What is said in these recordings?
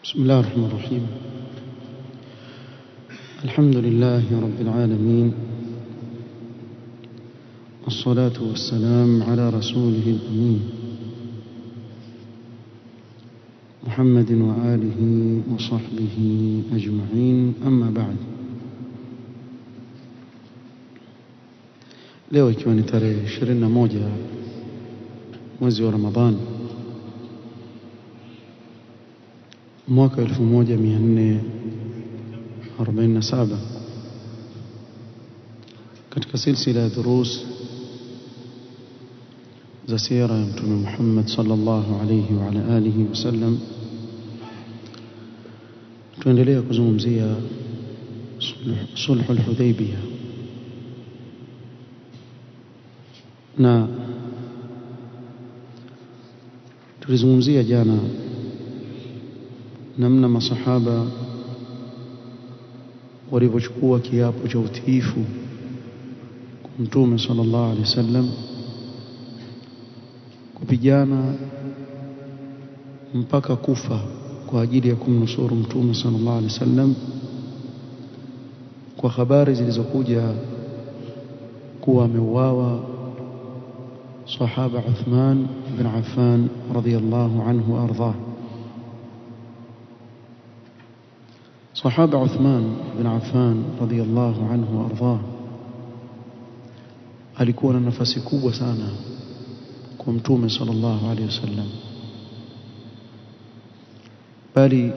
بسم الله الرحمن الرحيم. الحمد لله رب العالمين، والصلاة والسلام على رسوله الأمين محمد وآله وصحبه أجمعين، أما بعد. leo ikiwa ni tarehe 21 mwezi wa Ramadhan mwaka 1447 katika silsila ya durus za sira ya Mtume Muhammad sallallahu alayhi wa ala alihi wasallam, tuendelea kuzungumzia sulhu al-Hudaybiyah. Na tulizungumzia jana namna masahaba walivyochukua kiapo cha utiifu kwa Mtume sallallahu alaihi wasallam, kupigana mpaka kufa kwa ajili ya kumnusuru Mtume sallallahu alaihi wasallam, kwa habari zilizokuja kuwa ameuawa صحابة عثمان بن عفان رضي الله عنه وأرضاه. صحابة عثمان بن عفان رضي الله عنه وأرضاه alikuwa na nafasi kubwa sana kwa Mtume sallallahu alayhi wasallam, bali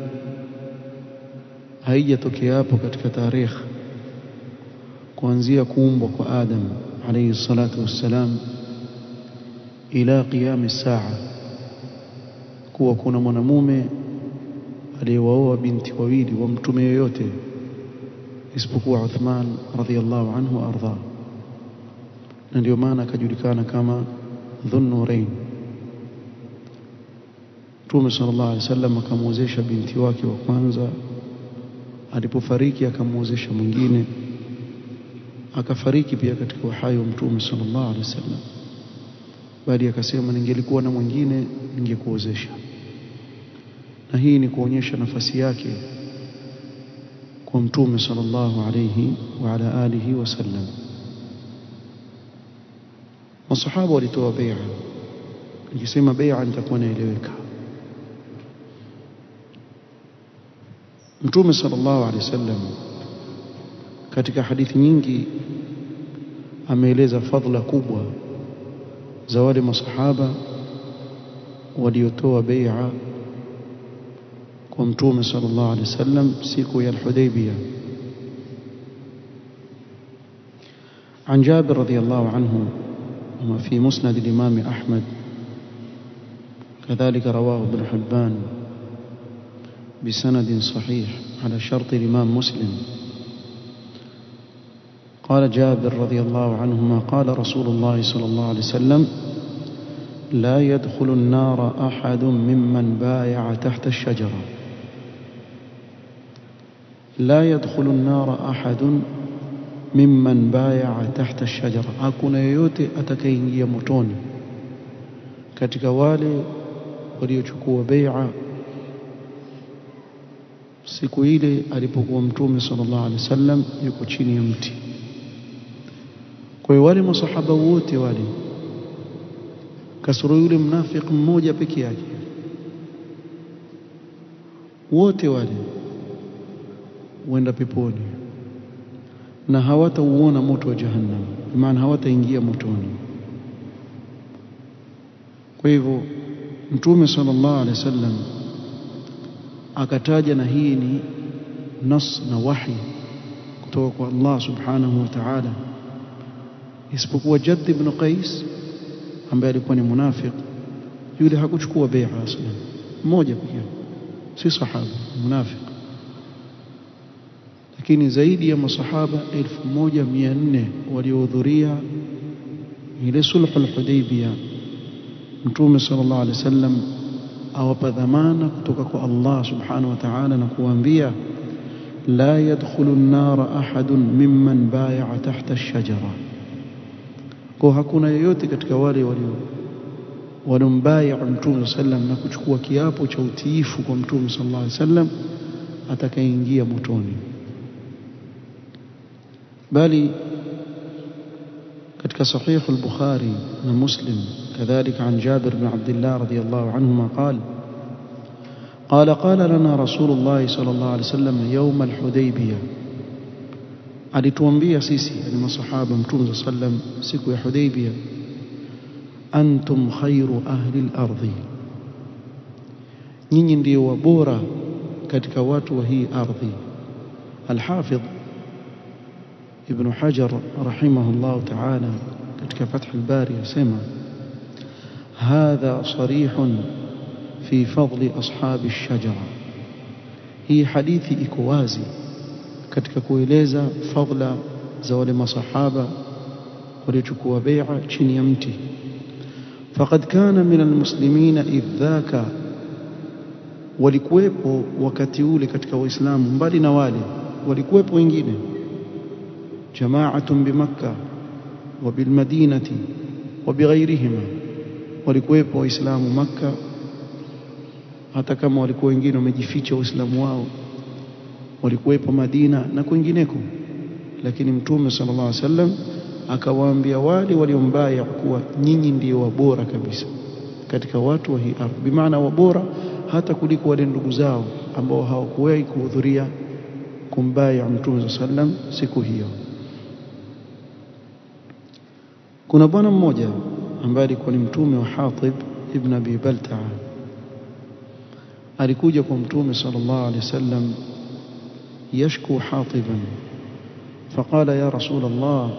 haijatokea hapo katika tarikh kuanzia kuumbwa kwa Adam alayhi salatu wassalam ila qiyam as-saa kuwa kuna mwanamume aliyewaoa binti wawili wa mtume yoyote isipokuwa Uthman radhiyallahu anhu wa ardha, na ndio maana akajulikana kama Dhunnurain. Mtume sallallahu alaihi wasallam akamuozesha binti wake wa kwanza, alipofariki akamuozesha mwingine, akafariki pia katika uhai wa Mtume sallallahu alaihi wasallam, bali akasema ningelikuwa na mwingine ningekuozesha. Na hii ni kuonyesha nafasi yake kwa Mtume sallallahu alayhi wa ala alihi wasallam. Masahaba walitoa bai'a. Nikisema bai'a nitakuwa naeleweka. Mtume sallallahu alayhi wasallam katika hadithi nyingi ameeleza fadhila kubwa za wale masahaba waliotoa bai'a kwa Mtume sallallahu alaihi wasallam siku ya al-Hudaybiyah. عن جابر رضي الله عنه وفي مسند الإمام أحمد، كذلك رواه ابن حبان بسند صحيح على شرط الإمام مسلم. قال جابر رضي الله عنهما قال رسول الله صلى الله عليه وسلم: لا يدخل النار أحد ممن بايع تحت الشجرة. لا يدخل النار أحد ممن بايع تحت الشجرة. hakuna yeyote atakayeingia motoni katika wale waliochukua bai'a siku ile alipokuwa Mtume sallallahu alaihi wasallam yuko chini ya mti. Kwa hiyo wale masahaba wote wale kasoro yule mnafiki mmoja peke yake, wote wale huenda peponi na hawatauona moto wa jahannam, maana hawataingia motoni. Kwa hivyo Mtume sallallahu alaihi wasallam akataja, na hii ni nas na wahi kutoka kwa Allah subhanahu wa ta'ala, isipokuwa Jadd ibn Qais ambaye alikuwa ni munafiki. Yule hakuchukua bai'a aslan, mmoja pekee, si sahaba, munafiki. Lakini zaidi ya masahaba 1400 waliohudhuria ile sulhu al-Hudaybiyah, Mtume sallallahu alaihi wasallam awapa dhamana kutoka kwa Allah subhanahu wa ta'ala na kuambia: la yadkhulu an-nara ahadun mimman bai'a tahta ash-shajara. Kwa hakuna yeyote katika wale walombai'a Mtume sallam na kuchukua kiapo cha utiifu kwa Mtume sallallahu alaihi wasallam atakayeingia motoni. Bali katika sahih al-Bukhari na Muslim kadhalika an Jabir bin Abdullah radiyallahu anhuma قال لنا رسول الله صلى الله عليه وسلم يوم الحديبية alituambia sisi ni masahaba Mtume sallam siku ya Hudaybiyah antum khairu ahli al-ardhi, nyinyi ndio wabora katika watu wa hii ardhi. Al-Hafidh Ibn Hajar rahimahullah ta'ala katika Fath al-Bari yasema hadha sarihun fi fadli ashabi ash-shajara, hii hadithi iko wazi katika kueleza fadla za wale masahaba waliochukua bai'a chini ya mti. Faqad kana min almuslimina idhaka, walikuwepo wakati ule katika waislamu mbali na wale walikuwepo wengine jama'atun bi Makkah wa bil Madinati wa bighayrihima, walikuwepo waislamu Makkah hata kama walikuwa wengine wamejificha uislamu wao, walikuwepo Madina na kwingineko, lakini Mtume sallallahu alaihi wasallam akawaambia wale waliombaya kuwa nyinyi ndio wabora kabisa katika watu wa hii ardhi, bimaana wabora hata kuliko wale ndugu zao ambao hawakuwahi kuhudhuria kumbaya Mtume sallallahu alaihi wasallam siku hiyo. Kuna bwana mmoja ambaye alikuwa ni mtume wa Hatib ibn Abi Balta'a, alikuja kwa Mtume sallallahu alaihi wasallam yashku Hatiban faqala ya Rasul Allah,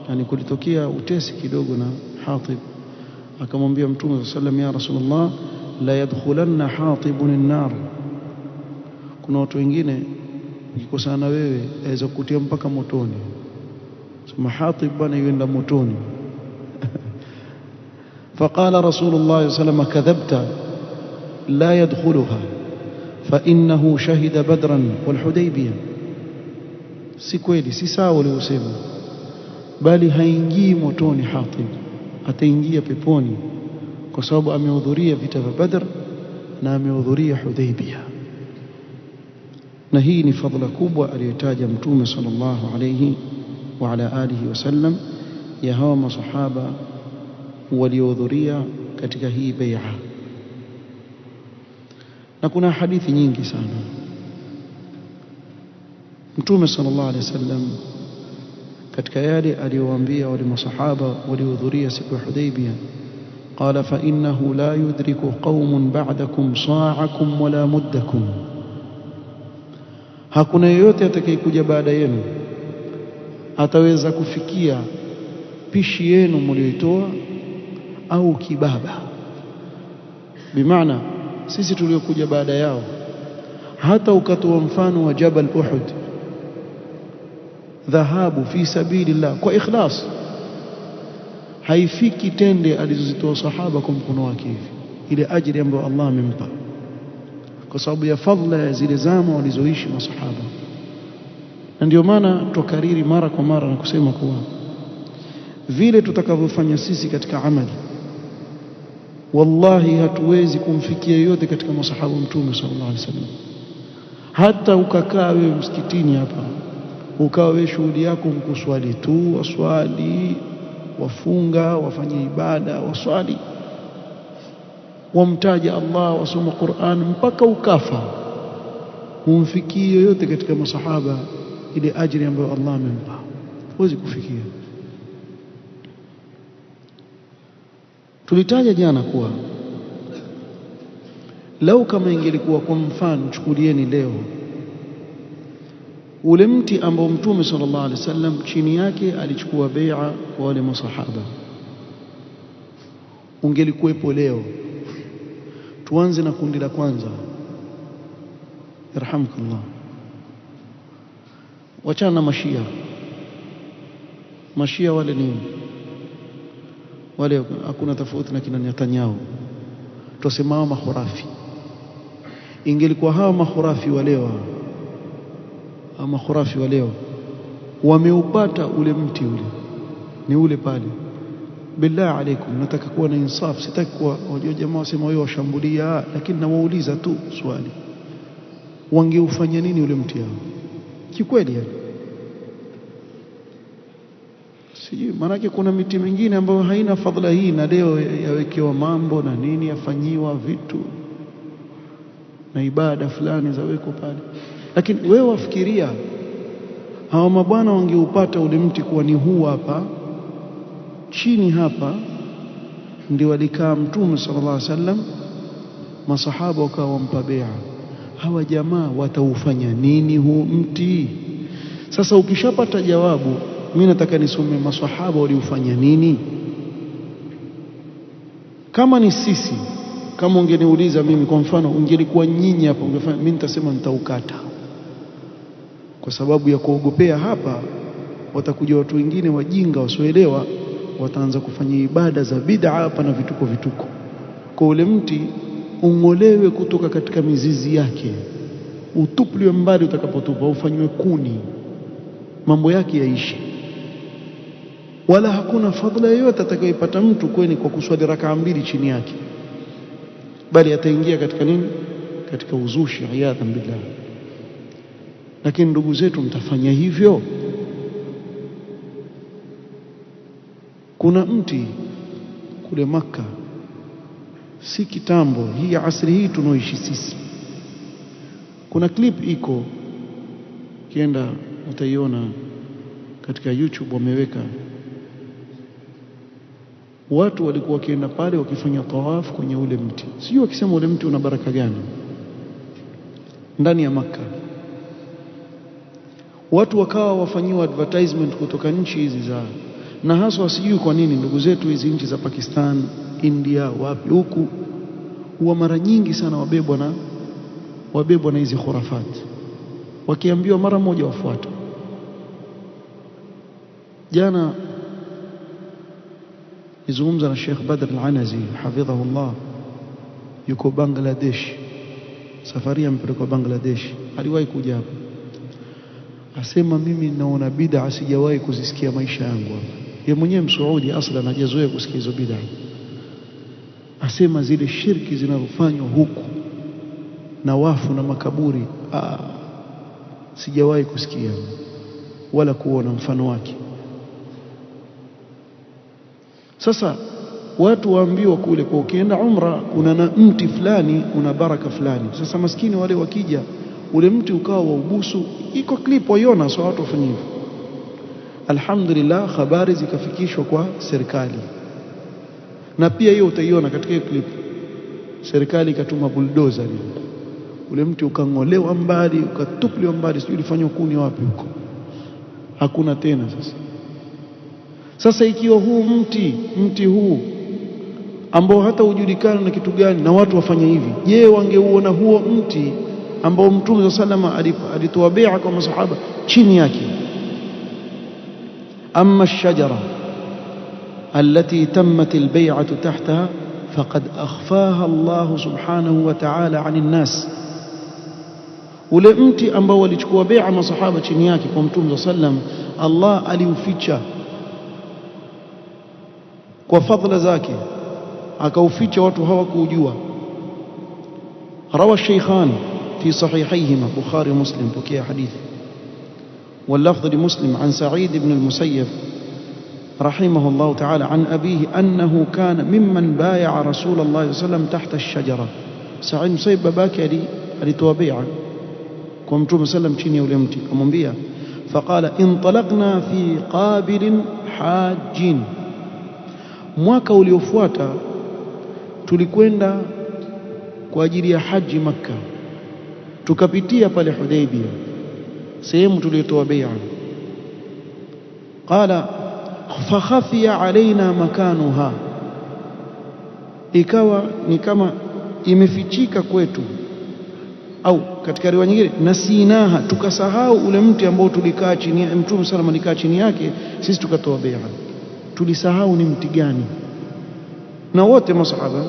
yani kulitokea utesi kidogo na Hatib, akamwambia Mtume sallallahu alaihi wasallam ya Rasul Allah la yadkhulanna Hatibun an-nar, kuna watu wengine ukikosana na wewe aweza kukutia mpaka motoni. Sema Hatib bwana yuenda motoni. فقال رسول الله صلى الله عليه وسلم كذبت لا يدخلها فإنه شهد بدرا والحديبية, si kweli, si sawa uliosema, bali haingii motoni Hatib, ataingia peponi kwa sababu amehudhuria vita vya Badr na amehudhuria Hudaybiyah. Na hii ni fadhila kubwa aliyotaja Mtume sallallahu alayhi wa ala alihi wasallam ya hawa masahaba waliohudhuria katika hii bai'a. Na kuna hadithi nyingi sana Mtume sallallahu alaihi wasallam katika yale aliyowaambia wale masahaba waliohudhuria siku ya Hudaybiyah, qala fa innahu la yudriku qaumun ba'dakum sa'akum wala muddakum, hakuna yeyote atakayekuja baada yenu ataweza kufikia pishi yenu mlioitoa au kibaba. Bimaana sisi tuliokuja baada yao, hata ukatoa mfano wa Jabal Uhud, dhahabu fi sabilillah kwa ikhlas, haifiki tende alizozitoa sahaba kwa mkono wake hivi, ile ajiri ambayo Allah amempa kwa sababu ya fadhila ya zile zama walizoishi masahaba. Na ndio maana tukariri mara kwa mara na kusema kuwa vile tutakavyofanya sisi katika amali, wallahi hatuwezi kumfikia yote katika masahaba Mtume sallallahu alaihi wasallam. Hata ukakaa wewe msikitini hapa ukawa wewe shuhudi yako mkuswali tu, waswali, wafunga, wafanye ibada, waswali, wamtaja Allah, wasoma Qur'an mpaka ukafa, humfikie yote katika masahaba ile ajiri ambayo Allah amempa, huwezi kufikia. Tulitaja jana kuwa lau kama ingelikuwa kwa mfano, chukulieni leo ule mti ambao Mtume sallallahu alaihi wasallam chini yake alichukua bai'a kwa wale masahaba, ungelikuwepo leo. Tuanze na kundi la kwanza, yarhamukallah, wachana na mashia. Mashia wale nini? Wale hakuna tofauti na kina Netanyahu, tusemao mahurafi. Ingelikuwa hawa mahurafi wa leo, ama mahurafi wa leo wameupata ule mti ule, ni ule pale, billah alaikum, nataka kuwa na insaf, sitaki kuwa wajua jamaa wasema wao washambulia, lakini nawauliza tu swali, wangeufanya nini ule mti wao kikweli? Yani sijui, maanake kuna miti mingine ambayo haina fadhila hii, na leo yawekewa mambo na nini, yafanyiwa vitu na ibada fulani zaweko pale. Lakini wewe wafikiria hawa mabwana wangeupata ule mti kuwa ni huu hapa chini hapa, ndio walikaa Mtume sallallahu alaihi wasallam, masahaba wakawa wampa bai'a, hawa jamaa wataufanya nini huu mti? Sasa ukishapata jawabu, mimi nataka nisome masahaba waliufanya nini. Kama ni sisi, kama ungeniuliza mimi kwa mfano, ungelikuwa nyinyi hapa ungefanya, mimi nitasema nitaukata, kwa sababu ya kuogopea hapa watakuja watu wengine wajinga wasioelewa, wataanza kufanya ibada za bid'a hapa na vituko. Kwa ule mti ungolewe kutoka katika mizizi yake, utupliwe mbali, utakapotupa ufanywe kuni, mambo yake yaishi. Wala hakuna fadhila yoyote atakayopata mtu kweni kwa kuswali rakaa 2 chini yake, bali ataingia katika nini? Katika uzushi, iyadhan billah. Lakini ndugu zetu, mtafanya hivyo? Kuna mti kule Makka, si kitambo, hii asri hii tunaoishi sisi, kuna clip iko, kienda utaiona katika YouTube, wameweka watu walikuwa wakienda pale wakifanya tawaf kwenye ule mti, sijui wakisema ule mti una baraka gani ndani ya Makka. Watu wakawa wafanyiwa advertisement kutoka nchi hizi za, na haswa sijui kwa nini ndugu zetu hizi nchi za Pakistan, India, wapi huku, huwa mara nyingi sana wabebwa na hizi khurafat, wakiambiwa mara moja wafuata. Jana nizungumza na Sheikh Badr Al-Anazi hafidhahullah, yuko Bangladesh, safari mpeleka Bangladesh, aliwahi kuja hapa, asema mimi naona bid'a sijawahi kuzisikia maisha yangu hapa. Yeye mwenyewe Msaudi aslan, hajazoea kusikia hizo bid'a. Asema zile shirki zinazofanywa huku na wafu na makaburi, sijawahi kusikia wala kuona mfano wake. Sasa watu waambiwa kule kwa ukienda umra kuna na mti fulani una baraka fulani. Sasa maskini wale wakija ule mti ukawa wa ubusu, iko clip waiona, so watu wafanya hivyo. Alhamdulillah, habari zikafikishwa kwa serikali, na pia hiyo utaiona katika hiyo clip, serikali ikatuma bulldozer, ule mti ukang'olewa mbali, ukatupliwa mbali, sijui ilifanywa kuni wapi huko, hakuna tena. Sasa ikiwa huu mti huu ambao hata hujulikana na kitu gani, na watu wafanya hivi, je, wangeuona huo mti ambao Mtume sallallahu alayhi wasallam alitoa bai'a kwa masahaba chini yake? Amma ash-shajara allati tammat al-bay'atu tahtaha faqad akhfaha Allah subhanahu wa ta'ala 'ani an-nas. Ule mti ambao walichukua bai'a masahaba chini yake kwa Mtume sallallahu alayhi wasallam, Allah aliuficha kwa fadhila zake, akauficha, watu hawakujua. Rawa Shaykhan في صحيحيهما بخاري ومسلم بكي حديث، واللفظ لمسلم عن سعيد بن المسيب رحمه الله تعالى عن أبيه أنه كان ممن بايع رسول الله صلى الله عليه وسلم تحت الشجرة. سعيد المسيب باكي لتوابيعا كمتوم سلم شيني ولمتي أمبيا، فقال انطلقنا في قابل حاجين. mwaka uliofuata tulikwenda kwa ajili ya haji Makka, tukapitia pale Hudaybiyah, sehemu tuliyotoa bai'a. Qala fakhafiya alaina makanuha, ikawa ni kama imefichika kwetu, au katika riwaya nyingine nasinaha, tukasahau ule mti ambao tulikaa chini, Mtume sallallahu alikaa chini yake, sisi tukatoa bai'a, tulisahau ni mti gani, na wote masahaba.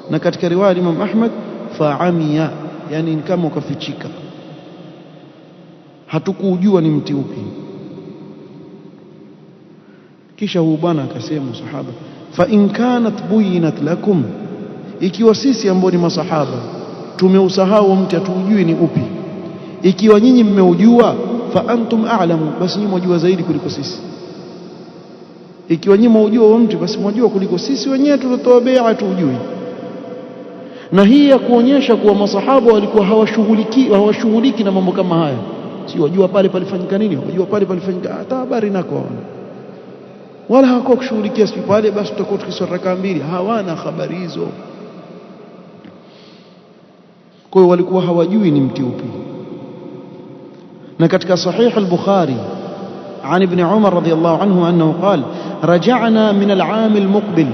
Na katika riwaya ya Imam Ahmad faamiya, yani ni kama ukafichika, hatukujua ni mti upi. Kisha huyu bwana akasema sahaba, fa in kanat buyinat lakum, ikiwa sisi ambao ni masahaba tumeusahau mti hatujui ni upi, ikiwa nyinyi mmeujua, fa antum a'lamu, basi nyinyi mwajua zaidi kuliko sisi. Ikiwa nyinyi mwaujua mti, basi mwajua kuliko sisi wenyewe tulitoa bai'a tujui. Na hii ya kuonyesha kuwa masahaba walikuwa hawashughuliki na mambo kama haya, si wajua pale palifanyika nini, wajua pale palifanyika hata habari nako, wala hawakuwa kushughulikia siku pale basi tutakuwa tukiswali rakaa mbili, hawana habari hizo. Kwa hiyo walikuwa hawajui ni mti upi. Na katika sahih al-Bukhari عن ابن عمر رضي الله عنه أنه قال رجعنا من العام المقبل,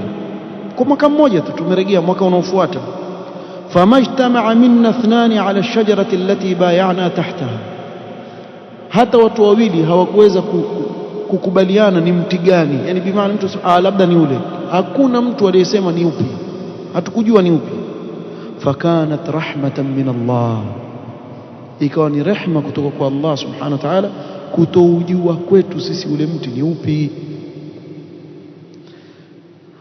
كما كم موجة تمرجيا mwaka unaofuata, فما اجتمع منا اثنان على الشجرة التي بايعنا تحتها, hata watu wawili hawakuweza kukubaliana ni mti gani, yani bimaana mtu labda ni ule, hakuna mtu aliyesema ni upi, hatukujua ni upi. Fakanat rahmatan min Allah, ikawa ni rehma kutoka kwa Allah subhanahu wa ta'ala kutoujua kwetu sisi ule mti ni upi.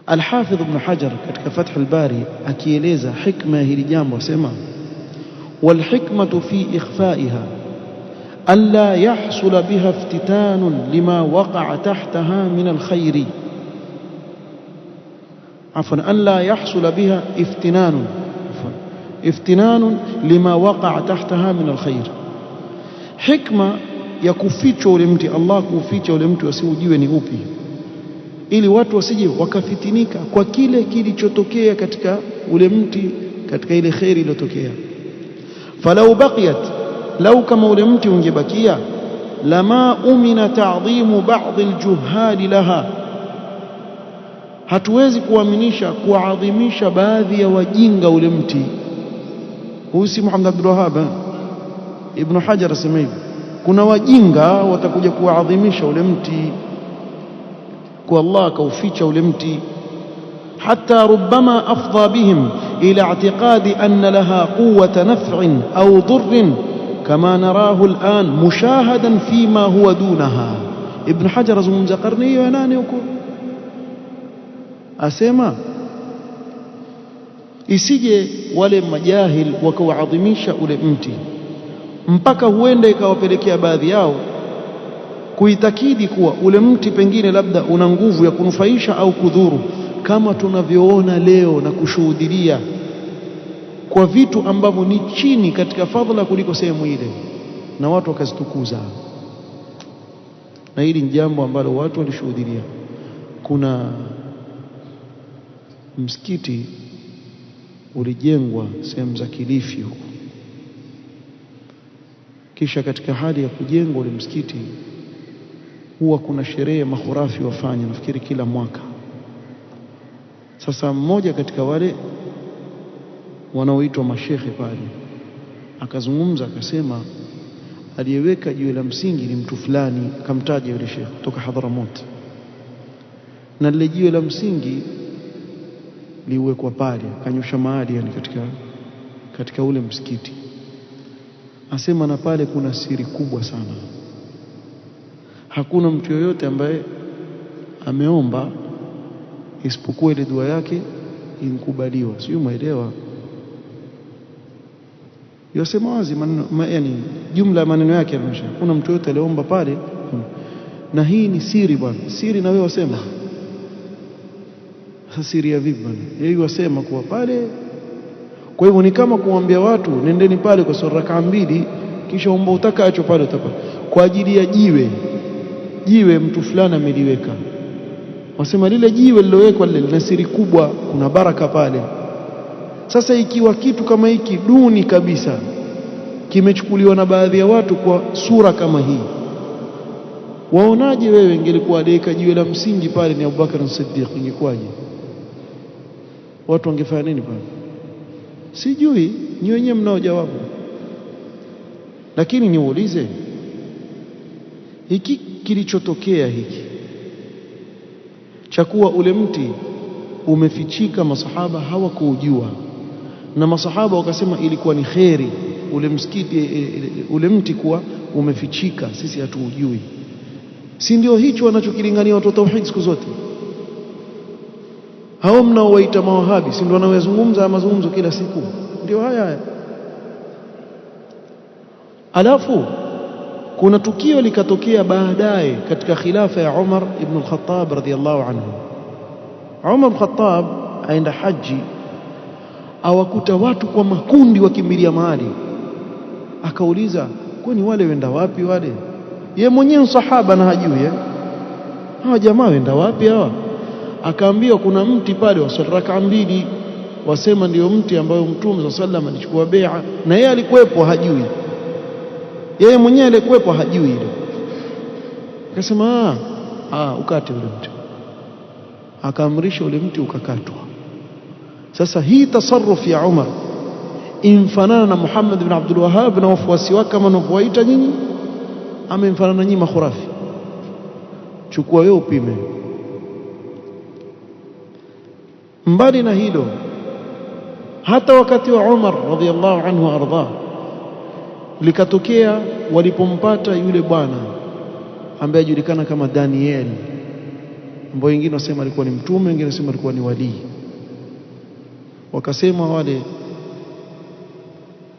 Al-Hafidh Ibn Hajar katika Fath al-Bari akieleza hikma ya hili jambo asema, wal hikmatu fi ikhfaiha alla yahsul biha iftitanun lima waqa'a tahtaha min al-khair, afwan, alla yahsul biha iftinanun lima waqa'a tahtaha min al-khair. Hikma ya kuficha ule mti, Allah kuficha ule mti wasiujue ni upi, ili watu wasije wakafitinika kwa kile kilichotokea katika ule mti, katika ile khairi iliyotokea. Falau baqiyat, lau kama ule mti ungebakia, lama umina ta'dhimu ba'd al-juhal laha, hatuwezi kuaminisha kuadhimisha baadhi ya wajinga ule mti. Huyu si Muhammad Abdul Wahhab, Ibn Hajar asema hivi, kuna wajinga watakuja kuadhimisha ule mti, kwa Allah akauficha ule mti. Hatta rubbama afdha bihim ila i'tiqadi anna laha quwwata naf'in aw dhurrin kama narahu al'an mushahadan fima huwa dunaha. Ibn Hajar azungumza karne hiyo ya 8 huko, asema isije wale majahil wakaadhimisha ule mti mpaka huenda ikawapelekea baadhi yao kuitakidi kuwa ule mti pengine labda una nguvu ya kunufaisha au kudhuru, kama tunavyoona leo na kushuhudia kwa vitu ambavyo ni chini katika fadhila kuliko sehemu ile, na watu wakazitukuza. Na hili ni jambo ambalo watu walishuhudia. Kuna msikiti ulijengwa sehemu za Kilifi huko, kisha katika hali ya kujengwa ule msikiti huwa kuna sherehe makhurafi wafanya, nafikiri kila mwaka. Sasa mmoja katika wale wanaoitwa mashekhe pale akazungumza akasema, aliyeweka jiwe la msingi ni mtu fulani, akamtaja yule shekhe kutoka Hadhramut, na lile jiwe la msingi liwekwa pale, akanyosha mahali yani katika ule msikiti. Asema na pale kuna siri kubwa sana, hakuna mtu yoyote ambaye ameomba isipokuwa ile dua yake inkubaliwa. Sio, umeelewa? Yosema wazi yani jumla ya maneno yake yanaonyesha kuna mtu yote aliomba pale, na hii ni siri bwana, siri. Na wewe wasema sasa siri ya vipi bwana? Yeye wasema kuwa pale. Kwa hivyo ni kama kuambia watu nendeni pale kwa swala rakaa 2 kisha omba utakacho pale utapata, kwa ajili ya jiwe mtu fulani ameliweka. Wasema lile jiwe lilowekwa lile lina siri kubwa, kuna baraka pale. Sasa ikiwa kitu kama hiki duni kabisa kimechukuliwa na baadhi ya watu kwa sura kama hii, waonaje wewe ingelikuwa aliyeka jiwe la msingi pale ni Abubakar as-Siddiq, ingekuwaje? Watu wangefanya nini pale? Sijui, ni wenyewe mnao jawabu. Lakini niulize, hiki kilichotokea hiki cha kuwa ule mti umefichika, masahaba hawakujua, na masahaba wakasema ilikuwa ni kheri ule msikiti ule mti kuwa umefichika, sisi hatuujui. Si ndio hicho wanachokilingania watu wa tauhid siku zote? Hao mnaowaita mawahabi si ndio wanayozungumza mazungumzo kila siku? Ndio haya. Alafu kuna tukio likatokea baadaye katika khilafa ya Umar ibn al-Khattab radhiyallahu anhu. Umar ibn al-Khattab aenda haji, awakuta watu kwa makundi wakimbilia mahali. Akauliza, kwani wale wenda wapi wale? Yeye mwenyewe sahaba na hajui hawa jamaa wenda wapi hawa? Akaambiwa kuna mti pale wasali raka mbili, wasema ndio mti ambao Mtume sallallahu alaihi wasallam alichukua bai'a, na yeye alikuwepo hajui. Yeye mwenyewe alikuwepo hajui ile. Akasema ukate ule mti. Akaamrisha ule mti ukakatwa. Sasa hii tasarruf ya Umar imfanana na Muhammad ibn Abdul Wahhab na wafuasi wake kama wanavyowaita nyinyi, ama imfanana nyinyi makhurafi? Chukua wewe upime. Mbali na hilo, hata wakati wa Umar radhiyallahu anhu arda, likatokea walipompata yule bwana ambaye ajulikana kama Daniel, ambao wengine wasema alikuwa ni mtume, wengine wasema alikuwa ni wali. Wakasema wale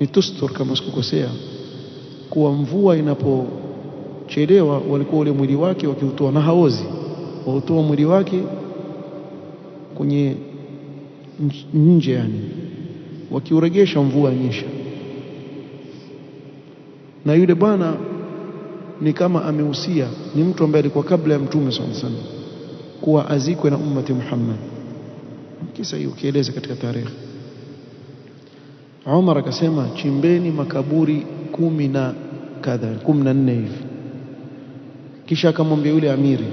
ni tustur, kama sikukosea, kuwa mvua inapochelewa walikuwa ule mwili wake wakiutoa, na haozi, wautoa mwili wake kwenye nje, yani wakiuregesha mvua nyesha. Na yule bwana ni kama amehusia, ni mtu ambaye alikuwa kabla ya Mtume sallallahu alaihi wasallam kuwa azikwe na ummati Muhammad. Kisa hiyo kieleza katika tarehe. Umar akasema chimbeni makaburi 14 hivi. Kisha akamwambia yule amiri,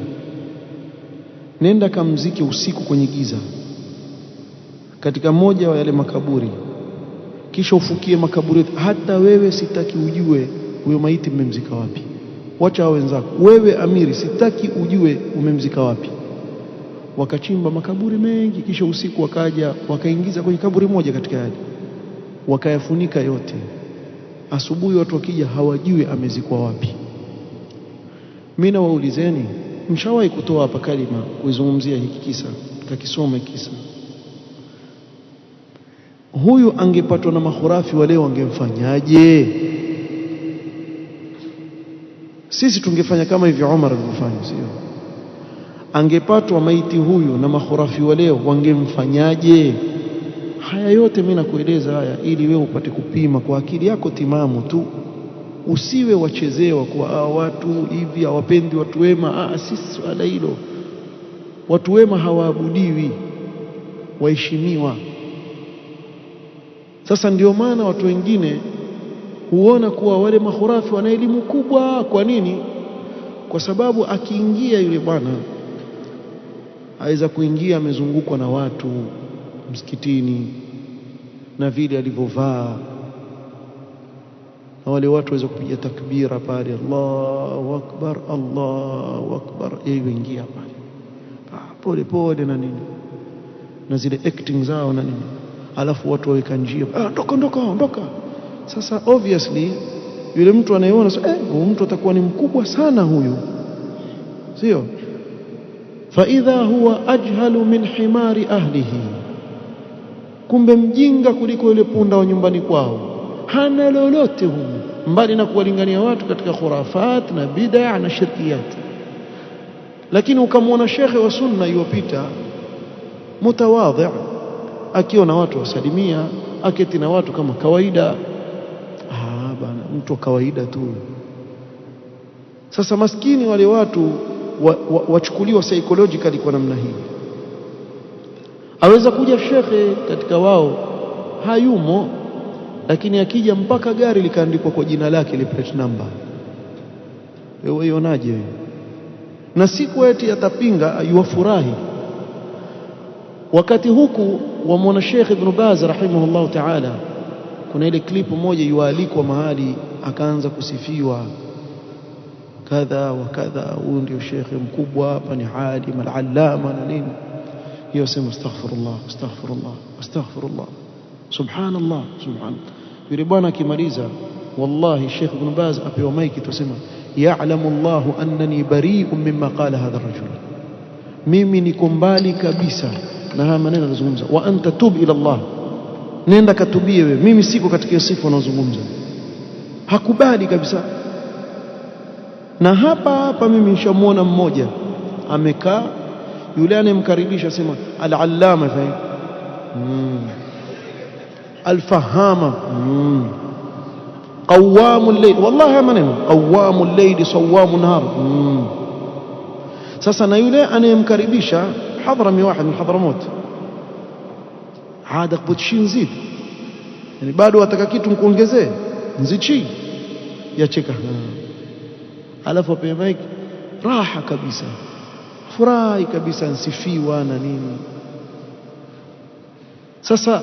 nenda kamzike usiku kwenye giza katika moja wa yale makaburi, kisha ufukie makaburi. Hata wewe sitaki ujue huyo maiti mmemzika wapi, wacha wenzako. Wewe amiri, sitaki ujue umemzika wapi. Wakachimba makaburi mengi, kisha usiku wakaja wakaingiza kwenye kaburi moja katika yale, wakayafunika yote. Asubuhi watu wakija hawajui amezikwa wapi. Mimi nawaulizeni, mshawahi kutoa hapa kalima kuizungumzia hiki kisa, tukakisoma kisa? Huyu angepatwa na makhurafi wale wangemfanyaje? Sisi tungefanya kama hivi Umar alivyofanya, sio? Angepatwa maiti huyu na makhurafi wale wangemfanyaje? Haya yote mimi nakueleza haya ili wewe upate kupima kwa akili yako timamu tu, usiwe wachezewa kwa watu hivi hawapendi watu wema. Sisi wala hilo, watu wema hawaabudiwi, waheshimiwa. Sasa ndio maana watu wengine huona kuwa wale makhurafi wana elimu kubwa. Kwa nini? Kwa sababu akiingia yule bwana aweza kuingia amezungukwa na watu msikitini, na vile alivyovaa, na wale watu waweza kupiga takbira pale, Allahu akbar, Allahu akbar, yeye ingia pale pole pole na nini, na zile acting zao na nini, alafu watu waweka njia, ondoka. Sasa obviously yule mtu anayeona huyu mtu atakuwa ni mkubwa sana huyu, sio? Fa idha huwa ajhalu min himari ahlihi, kumbe mjinga kuliko yule punda wa nyumbani kwao. Hana lolote huyu, mbali na kuwalingania watu katika khurafat na bid'a na shirkiyat. Lakini ukamwona shekhe wa sunna yopita mutawadhi, akiona watu wasalimia, aketi na watu kama kawaida. Bana, mtu kawaida tu. Sasa maskini wale watu wachukuliwa psychologically kwa namna hii. Aweza kuja shekhe katika wao hayumo, lakini akija mpaka gari likaandikwa kwa jina lake, ile plate number. Wewe ionaje? Na siku eti atapinga yuwafurahi. Wakati huku wamwona Sheikh Ibn Baz rahimahullah ta'ala, kuna ile klipu moja yualikwa mahali, akaanza kusifiwa kadha wa kadha, huyu ndio shekhe mkubwa hapa, ni alim al-allama na nini. Hiyo sema astaghfirullah, subhanallah. Yule bwana akimaliza, wallahi Sheikh Ibn Baz apewa maiki, tusema ya'lamu Allahu annani bari'un mimma qala hadha ar-rajul, mimi niko mbali kabisa na haya maneno yanazungumza. Wa anta tub ila Allah, nenda katubie wewe, mimi siko katika sifa unazungumza. Hakubali kabisa. Na hapa mimi nishamuona mmoja amekaa, yule anemkaribisha sema al-allama fa al-fahama qawwamul layl, wallahi maneno qawwamul layl sawwamun nahar. Sasa na yule anemkaribisha hadrami واحد من حضرموت, عادك بتشين زيد يعني bado ataka kitu mkuongezee nzichi yacheka, alafu ape mic raha kabisa, furahi kabisa, nsifiwa na nini. Sasa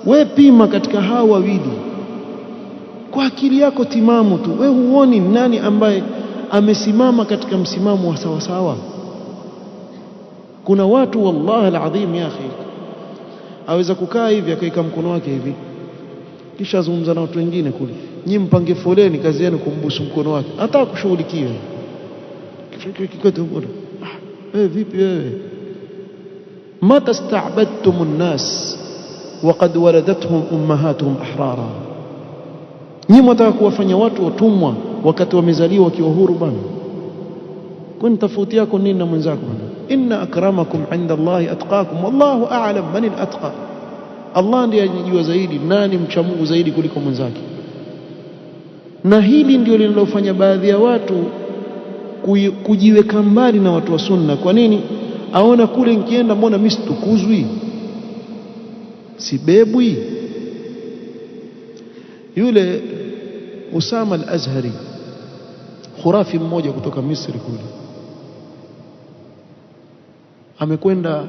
we pima katika hawa wawili kwa akili yako timamu tu, we huoni nani ambaye amesimama katika msimamo wa sawa sawa? Kuna watu wallahi alazim ya akhi aweza kukaa hivi akaika mkono wake hivi kisha azungumza na watu wengine kule, nyinyi mpange foleni, kazi yenu kumbusu mkono wake, hata kushughulikia kikote huko. Wewe vipi wewe? mata sta'badtum an-nas wa qad waladatuhum ummahatuhum ahrara, nyinyi mtaka kuwafanya watu watumwa wakati wamezaliwa wakiwa huru bwana? Kwani tofauti yako nini na mwenzako bwana? inna akramakum inda Allahi atqakum wallahu a'lam man al-atqa, Allah ndiye anajua zaidi nani mcha Mungu zaidi kuliko mwenzake. Na hili ndio linalofanya baadhi ya watu kujiweka mbali na watu wa sunna. Kwa nini? Aona kule nikienda mbona mimi situkuzwi, sibebwi. Yule Usama al-Azhari khurafi mmoja kutoka Misri kule, amekwenda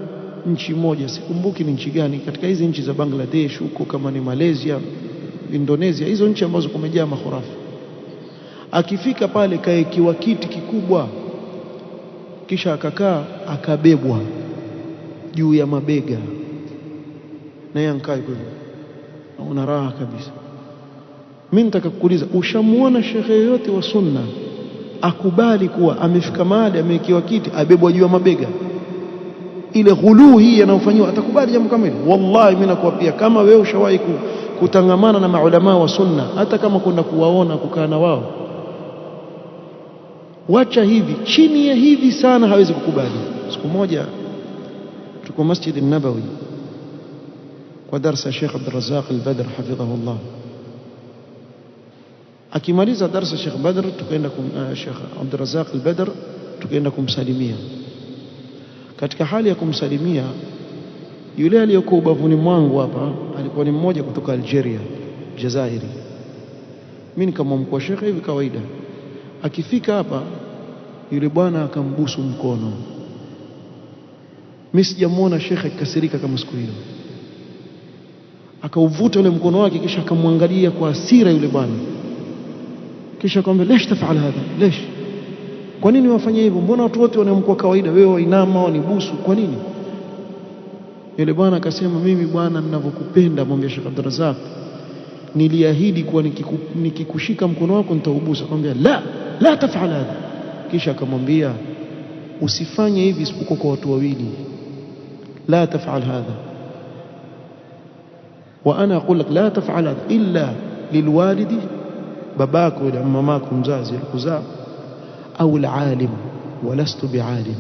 nchi moja, sikumbuki ni nchi gani, katika hizi nchi za Bangladesh huko, kama ni Malaysia, Indonesia, hizo nchi ambazo kumejaa makhurafi. Akifika pale kaekiwa kiti kikubwa, kisha akakaa akabebwa juu ya mabega, na yeye ankaa hivyo, una raha kabisa. Mimi nataka kukuuliza, ushamuona shekhe yoyote wa sunna akubali kuwa amefika mahali amewekewa kiti abebwa juu ya mabega? Ile ghuluu hii yanayofanywa, atakubali jambo kama hilo? Wallahi mimi nakuapia, kama wewe ushawahi kutangamana na maulama wa sunna, hata kama kwenda kuwaona kukaa na wao, wacha hivi chini ya hivi sana, hawezi kukubali. Siku moja tuko Masjid an-Nabawi kwa darasa Sheikh Abdul Razzaq al-Badr hafidhahullah. Akimaliza darasa Sheikh Badr, tukaenda Sheikh Abdul Razzaq al-Badr, tukaenda kumsalimia. Katika hali ya kumsalimia, yule aliyokuwa ubavuni mwangu hapa alikuwa ni mmoja kutoka Algeria, Jazairi. Mimi nikamwamkua Sheikh hivi kawaida. Akifika hapa, yule bwana akambusu mkono. Mimi sijamuona Sheikh akikasirika kama siku hiyo. Akauvuta ule mkono wake, kisha akamwangalia kwa hasira yule bwana, kisha akamwambia, "Lesh tafal hadha? Lesh? Kwa nini wafanye hivyo? Mbona watu wote wanaamkua kawaida, wewe wainama wanibusu, kwa nini?" Yule bwana akasema, "Mimi bwana, ninavyokupenda," mwambie Sheikh Abdul Razzaq, "niliahidi kuwa nikikushika mkono wako nitaubusa." Akamwambia, la tafal hadha. Kisha akamwambia, "Usifanye hivi isipokuwa kwa watu wawili, la tafal hadha, wa ana aqul lak la tafal hadha illa lilwalidi, babako na mamako mzazi alikuzaa, au alalim walastu bialim."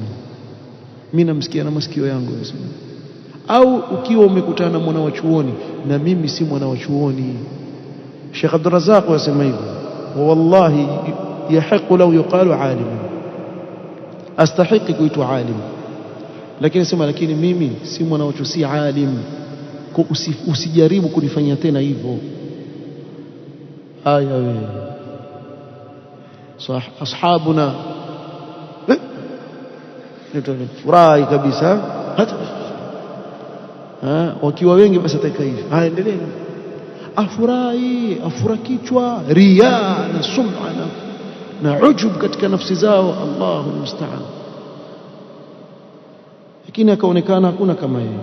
Mimi namsikia na masikio yangu yasema, au ukiwa umekutana na mwana wa chuoni na mimi si mwana wa chuoni. Sheikh Abdul Razzaq wasema hivyo, wallahi yahiqu law yuqalu alim, astahiqi kuitwa alim, lakini sema, lakini mimi si mwana wa chuoni, si alim, usijaribu kunifanyia tena hivyo. Aya wewe صح أصحابنا furahi kabisa, hata wakiwa wengi basi ataka hivi. Endelee, afurahi kichwa, riya na sum'a na ujub katika nafsi zao. Allahu musta'an. Lakini akaonekana hakuna kama yeye.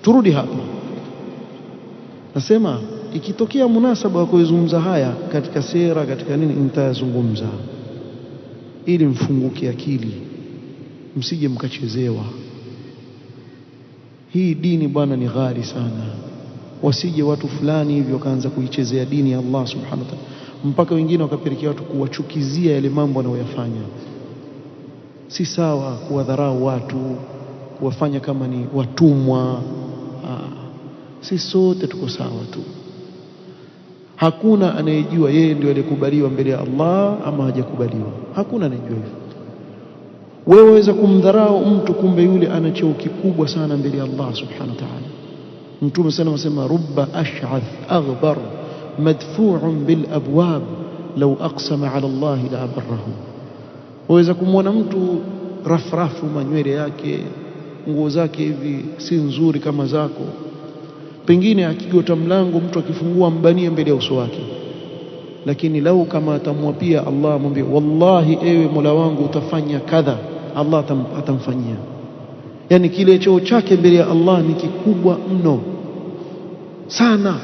Turudi hapa, nasema ikitokea munasaba wa kuzungumza haya katika sera, katika nini, nitazungumza ili mfunguke akili, msije mkachezewa. Hii dini bwana ni ghali sana, wasije watu fulani hivyo wakaanza kuichezea dini ya Allah subhanahu wa ta'ala, mpaka wengine wakapelekea watu kuwachukizia yale mambo wanayoyafanya. Si sawa kuwadharau watu, kuwafanya kama ni watumwa. Si sote tuko sawa tu. Hakuna anayejua yeye ndio aliyekubaliwa mbele ya Allah ama hajakubaliwa. Hakuna anayejua hivyo. Wewe waweza kumdharau mtu, kumbe yule ana cheo kikubwa sana mbele ya Allah subhanahu wa ta'ala. Mtume sana wasema rubba ash'ath aghbar madfu'un bil abwab law aqsama ala Allah la abarrahu. Waweza kumwona mtu rafrafu, manywele yake, nguo zake hivi si nzuri kama zako, pengine akigota mlango mtu akifungua mbanie mbele ya uso wake, lakini lau kama atamwapia Allah, mwambie wallahi ewe Mola wangu utafanya kadha, Allah atamfanyia. Yani kile cheo chake mbele ya Allah ni kikubwa mno sana,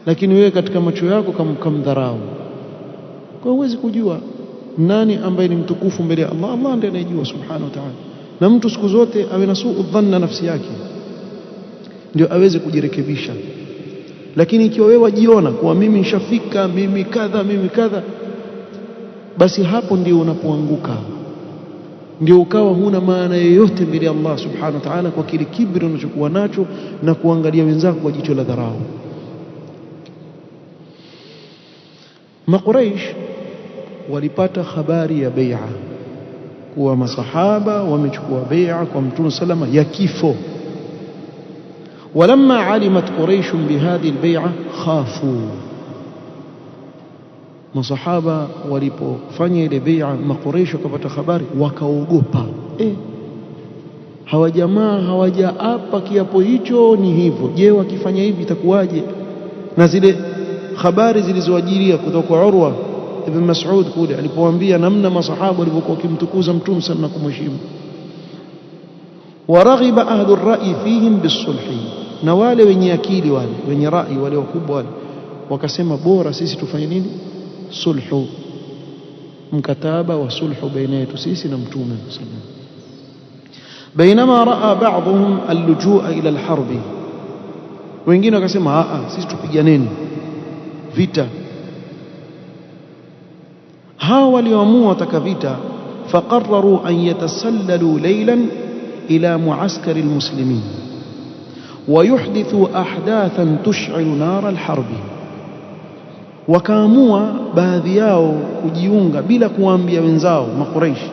lakini wewe katika macho yako kamdharau. Kwa huwezi kujua nani ambaye ni mtukufu mbele ya Allah. Allah ndiye anayejua subhanahu wa ta'ala. Na mtu siku zote awe na suu dhanna nafsi yake ndio aweze kujirekebisha. Lakini ikiwa wewe wajiona kuwa mimi nishafika, mimi kadha, basi hapo ndio unapoanguka, ndio ukawa huna maana yoyote mbele ya Allah subhanahu wa ta'ala, kwa kile kibri unachokuwa nacho na kuangalia wenzako kwa jicho la dharau. Makuraish walipata habari ya bai'a, kuwa masahaba wamechukua bai'a kwa Mtume salama ya kifo. ولما علمت قريش بهذه البيعة خافوا. masahaba walipofanya ile bai'a, makuraish wakapata habari wakaogopa. Hawa jamaa hawajaapa kiapo hicho, ni hivyo, je wakifanya hivi itakuwaje? Na zile habari zilizoajiria kutoka kwa Urwa ibn Mas'ud kule alipowaambia namna masahaba walivyokuwa kimtukuza Mtume sana na kumheshimu. Waraghiba ahlu ar-ra'yi fihim bis-sulhi, na wale wenye akili, wale wenye rai, wale wakubwa wale wakasema bora sisi tufanye nini? Sulhu, mkataba wa sulhu baina yetu sisi na Mtume sallallahu alayhi wasallam. Bainama raa ba'dhum al-lujua ila al-harb, wengine wakasema sisi tupiganeni vita. Hawa walioamua wataka vita, faqarraru an yatasallalu laylan ila muaskari al-muslimin wa yuhdithu ahdathan tush'ilu nar al-harb. Wakaamua baadhi yao kujiunga bila kuwaambia wenzao Makuraishi,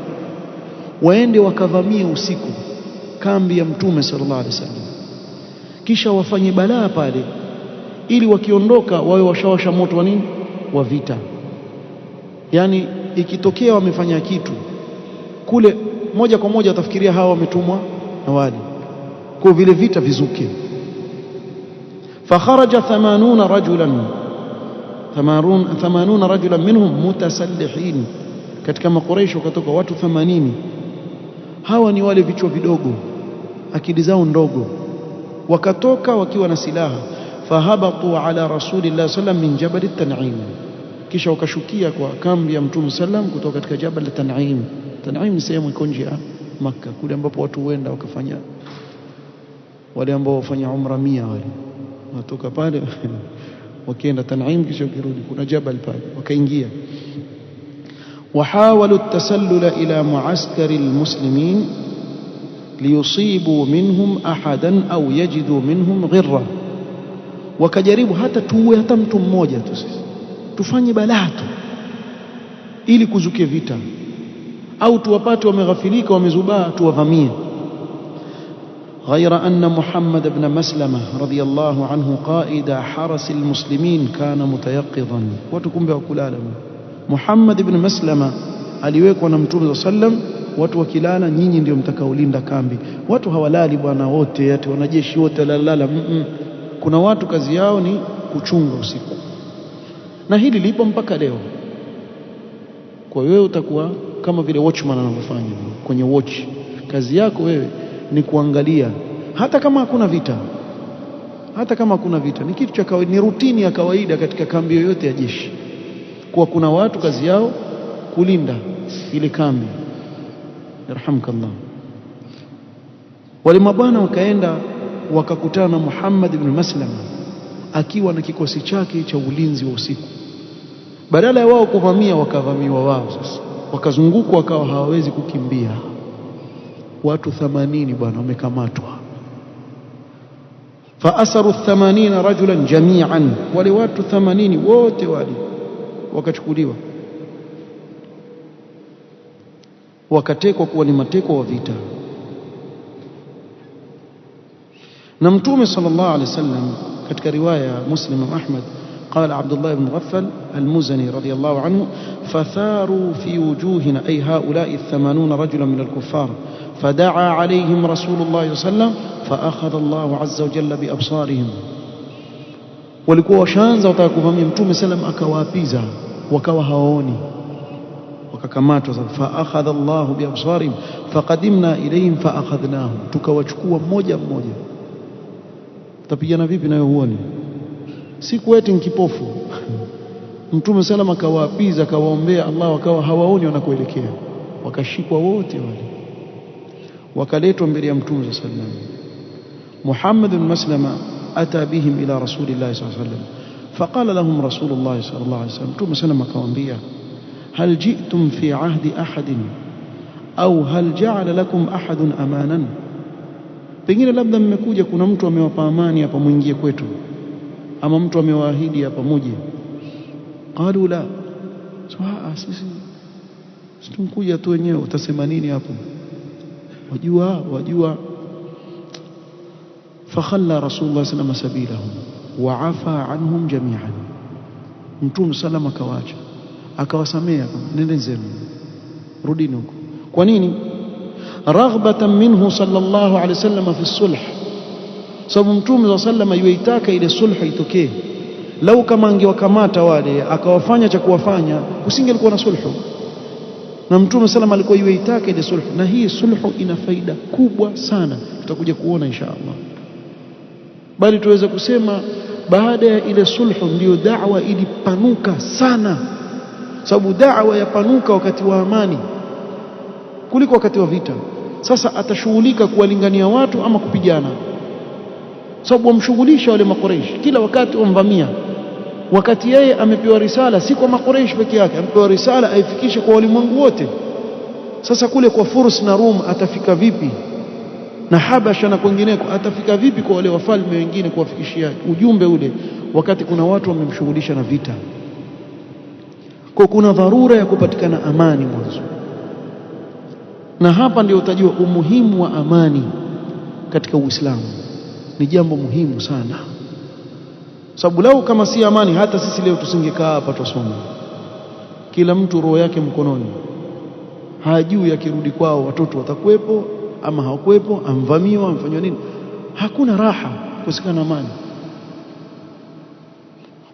waende wakavamia usiku kambi ya Mtume sallallahu alaihi wasallam, kisha wafanye balaa pale, ili wakiondoka wawe washawasha moto wa nini? Wa vita. Yani ikitokea wamefanya kitu kule, moja kwa moja watafikiria hawa wametumwa na wali, kwa vile vita vizuke. Fakharaja 80 rajulan minhum mutasallihin, katika Makuraish wakatoka watu 80. Hawa ni wale vichwa vidogo, akili zao ndogo, wakatoka wakiwa na silaha. Fahabatu ala rasulillah sallam min jabal at-Tan'im, kisha wakashukia kwa kambi ya Mtume sallam kutoka katika jabal at-Tan'im. Tan'im ni sehemu iko nje ya Makkah, kule ambapo watu huenda wakafanya, wale ambao wafanya umra 100 wale watoka pale wakienda Tan'im, kisha wakirudi kuna jabal pale, wakaingia. Wahawalu at-tasallula ila muaskari al-muslimin liyusibu minhum ahadan au yajidu minhum ghirra, wakajaribu hata tuwe hata mtu mmoja tu, sisi tufanye balaa tu ili kuzuke vita, au tuwapate wameghafilika wamezubaa tuwavamie. غير أن محمد بن مسلمة رضي الله عنه قائد حرس المسلمين كان متيقظا. وتكون بأكلالا محمد بن مسلمة aliwekwa na Mtume sallam, watu wakilala nyinyi ndio mtakaolinda kambi. Watu hawalali bwana wote, ati wanajeshi wote lalala. Kuna watu kazi yao ni kuchunga usiku, na hili lipo mpaka leo. Kwa wewe utakuwa kama vile watchman anavyofanya kwenye watch. Kazi yako wewe ni kuangalia, hata kama hakuna vita, hata kama kuna vita, ni kitu cha kawaida, ni rutini ya kawaida katika kambi yoyote ya jeshi, kwa kuna watu kazi yao kulinda ile kambi. Yarhamkallah. Wale mabwana wakaenda wakakutana na Muhammad ibn Maslama akiwa na kikosi chake cha ulinzi wa usiku. Badala ya wao kuvamia, wakavamiwa wao. Sasa wakazungukwa, wakawa hawawezi kukimbia. Watu 80 bwana wamekamatwa. Faasaru 80 rajulan jami'an, wale watu 80 wote wale wakachukuliwa, wakatekwa kuwa ni mateko wa vita. Na Mtume sallallahu alaihi wasallam katika riwaya ya Muslim na Ahmad قال عبد الله بن مغفل المزني رضي الله عنه فثاروا في وجوهنا أي هؤلاء 80 رجلا من الكفار فدعا عليهم رسول الله صلى الله عليه وسلم فأخذ الله عز وجل بأبصارهم. walikuwa washaanza watakuvamia, Mtume sallam akawaapiza, wakawa hawaoni, wakakamatwa. Fa akhadha Allahu bi absarihim faqadimna ilayhim fa akhadnahum, tukawachukua mmoja mmoja. Tapigana vipi nayo huoni? Siku eti kipofu. Mtume sallam akawaapiza, akawaombea Allah, wakawa hawaoni wanakoelekea, wakashikwa wote wale, wakaletwa mbele ya Mtume sallam. Muhammad bin Maslama ata bihim ila Rasulillah sallallahu alayhi wasallam faqala lahum Rasulullah sallallahu alayhi wasallam, Mtume sallam akawaambia, hal ji'tum fi ahdi ahadin au hal ja'ala lakum ahadun amanan, pengine labda mmekuja, kuna mtu amewapa amani hapa muingie kwetu, ama mtu amewaahidi hapa muje. Qalu la, sisi tumkuja tu wenyewe, utasema nini hapo? wajua. Fakhalla Rasulullah sallallahu alayhi wasallam sabilahum wa afa anhum jami'an, Mtume sallam akawaacha, akawasamea, nendeni zenu, rudini huko. Kwa nini? Raghbatan minhu sallallahu alayhi wasallam fi sulh, sababu Mtume sallam yuitaka ile sulhu itokee. Lau kama angewakamata wale akawafanya cha kuwafanya, kusingelikuwa na sulhu. Na Mtume sallam alikuwa yuitaka ile sulhu, na hii sulhu ina faida kubwa sana, tutakuja kuona insha Allah. Bali tuweze kusema baada ya ile sulhu ndio da'wa ilipanuka sana, sababu da'wa yapanuka wakati wa amani kuliko wakati wa vita. Sasa atashughulika kuwalingania watu ama kupigana, sababu wamshughulisha wale Makuraish kila wakati wamvamia, wakati yeye amepewa risala si kwa Makuraish peke yake, amepewa risala aifikishe kwa walimwengu wote. Sasa kule kwa Furs na Rum atafika vipi, na Habasha na kwingineko atafika vipi kwa wale wafalme wengine kuwafikishia ujumbe ule, wakati kuna watu wamemshughulisha na vita? Kwa kuna dharura ya kupatikana amani mwanzo, na hapa ndio utajua umuhimu wa amani katika Uislamu. Ni jambo muhimu sana, sababu lau kama si amani, hata sisi leo tusingekaa hapa tusome. Kila mtu roho yake mkononi, hajui akirudi kwao watoto watakuwepo ama hawakuwepo, amvamiwa, amfanywa nini. Hakuna raha, kusikana amani.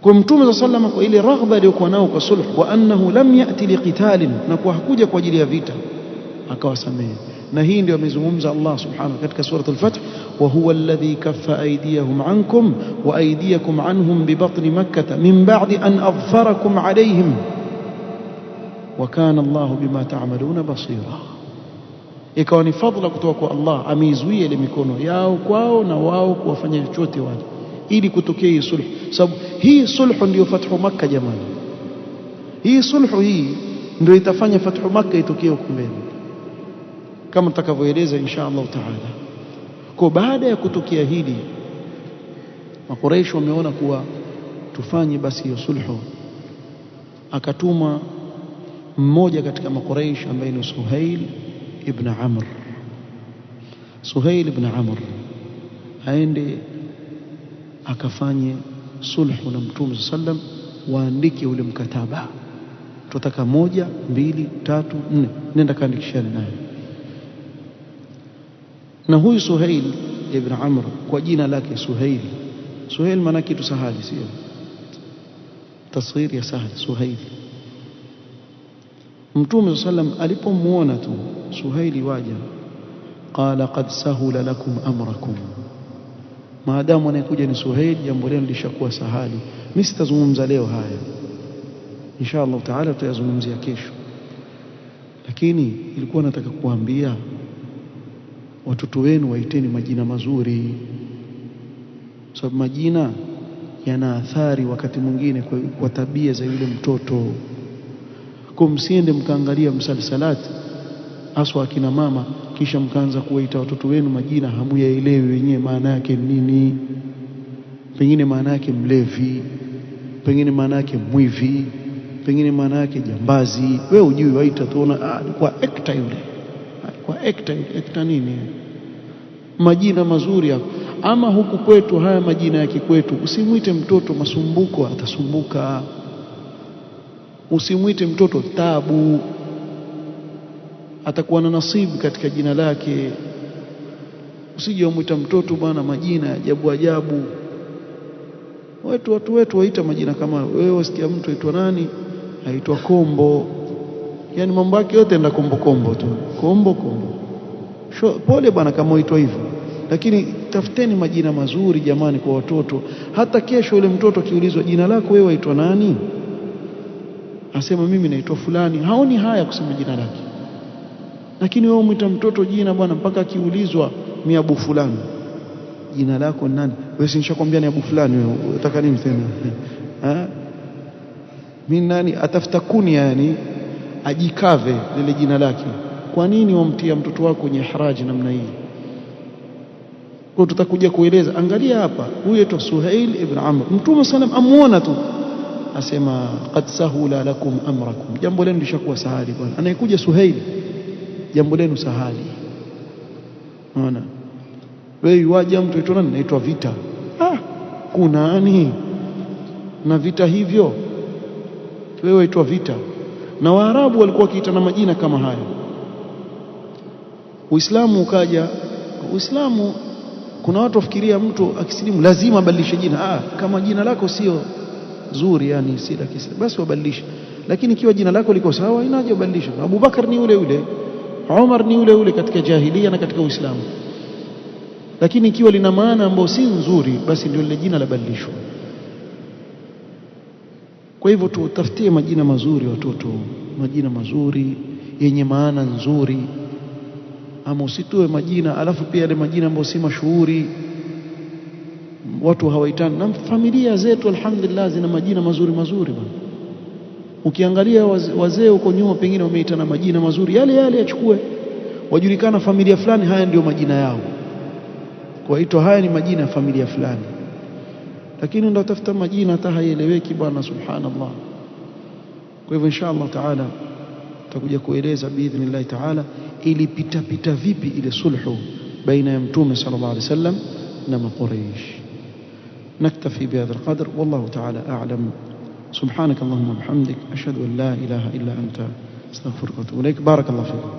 Kwa Mtume sallallahu kwa ile raghba aliyokuwa nao kwa sulh, wa annahu lam yati liqitalin, na kwa hakuja kwa ajili ya vita, akawasamehe. Na hii ndio amezungumza Allah subhanahu katika suratul Fath, wa huwa alladhi kaffa aydiyahum ankum wa aydiyakum anhum bi batni makkah min ba'di an adhfarakum alayhim wa kana Allah bima ta'maluna basira. Ikawa ni fadhila kutoka kwa Allah, ameizuia ile mikono yao kwao na wao kuwafanya chochote wale, ili kutokea hii sulhu. Sababu hii sulhu ndio fathu Makkah jamani, hii sulhu hii ndio itafanya fathu Makkah itokee huko mbele, kama tutakavyoeleza insha Allah taala. Kwa baada ya kutokea hili, Makuraish wameona kuwa tufanye basi hiyo sulhu. Akatuma mmoja katika Makuraish ambaye ni Suhail ibn Amr. Suhail ibn Amr aende akafanye sulhu na Mtume sallam, waandike ule mkataba, tutaka 1 2 3 4, nenda kaandikishane naye. Na huyu Suhail ibn Amr kwa jina lake Suhail, Suhail maana kitu sahali, sio tasghir ya sahal, Suhail. Mtume sallam alipomuona tu Suhaili waja, qala qad sahula lakum amrakum, maadamu anayekuja ni Suhail, jambo leo lishakuwa sahali. Mimi sitazungumza leo haya, insha Allah taala tutayazungumzia kesho, lakini ilikuwa nataka kuambia watoto wenu waiteni majina mazuri, sababu majina yana athari wakati mwingine kwa tabia za yule mtoto. Kwa msiende mkaangalia msalsalati haswa akina mama, kisha mkaanza kuwaita watoto wenu majina hamuyaelewi wenyewe maana yake nini. Pengine maana yake mlevi, pengine maana yake mwivi, pengine maana yake jambazi. Wewe hujui, waita tuona alikuwa ekta yule, alikuwa ekta nini. Majina mazuri hapo. Ama huku kwetu haya majina ya kikwetu, usimwite mtoto Masumbuko, atasumbuka. Usimwite mtoto Tabu, atakuwa na nasibu katika jina lake. Usije umwita mtoto bwana majina ajabu ajabu. Watu wetu waita majina kama wewe, usikia mtu aitwa nani, aitwa Kombo, yani mambo yake yote enda kombo tu, kombo. Pole bwana kama uitwa hivyo, lakini tafuteni majina mazuri jamani kwa watoto. Hata kesho yule mtoto akiulizwa jina lako wewe waitwa nani, asema mimi naitwa fulani, haoni haya kusema jina lake. Lakini wewe umwita mtoto jina bwana, mpaka akiulizwa ni Abu fulani, jina lako nani? Wewe si nishakwambia ni Abu fulani, wewe unataka nini tena? Mimi nani? Atafuta kunia, yani ajikave lile jina lake. Kwa nini wamtia mtoto wako kwenye haraji namna hii? Kwa tutakuja kueleza. Angalia hapa, huyo tu Suhail ibn Amr, Mtume sallam amuona tu asema qad sahula lakum amrakum, jambo lenu lishakuwa sahali bwana. Anayekuja Suhail, jambo lenu sahali. Unaona wewe waje mtu aitwa nani, naitwa Vita. Kuna nani na vita hivyo? Wewe aitwa Vita. Na Waarabu walikuwa wakiitana majina kama haya. Uislamu ukaja. Uislamu, kuna watu wafikiria mtu akisilimu lazima abadilishe jina. Kama jina lako sio zuri, yani si la Kiislamu, basi wabadilishe. Lakini ikiwa jina lako liko sawa, inaje ubadilishe? Abu Bakar ni yule, Umar ni yule katika jahiliya na katika Uislamu. Lakini ikiwa lina maana ambayo si nzuri, basi ndio lile jina labadilishwa. Kwa hivyo tutafutie majina mazuri watoto, majina mazuri yenye maana nzuri. Ama usitoe majina alafu pia yale majina ambayo si mashuhuri, watu hawaitani. Na familia zetu alhamdulillah zina majina mazuri bwana. Ukiangalia wazee huko nyuma pengine wameitana majina mazuri yale yachukue, wajulikana familia fulani, haya ndio majina yao, kwa hiyo haya ni majina ya familia fulani. Lakini ndio tafuta majina hata haieleweki bwana, subhanallah. Kwa hivyo inshallah taala tutakuja kueleza biidhnillah taala ilipita vipi ile sulhu baina ya Mtume sallallahu alaihi wasallam na Quraysh. نكتفي بهذا القدر والله تعالى أعلم. سبحانك اللهم وبحمدك أشهد أن لا إله إلا أنت أستغفرك وأتوب إليك. بارك الله فيكم.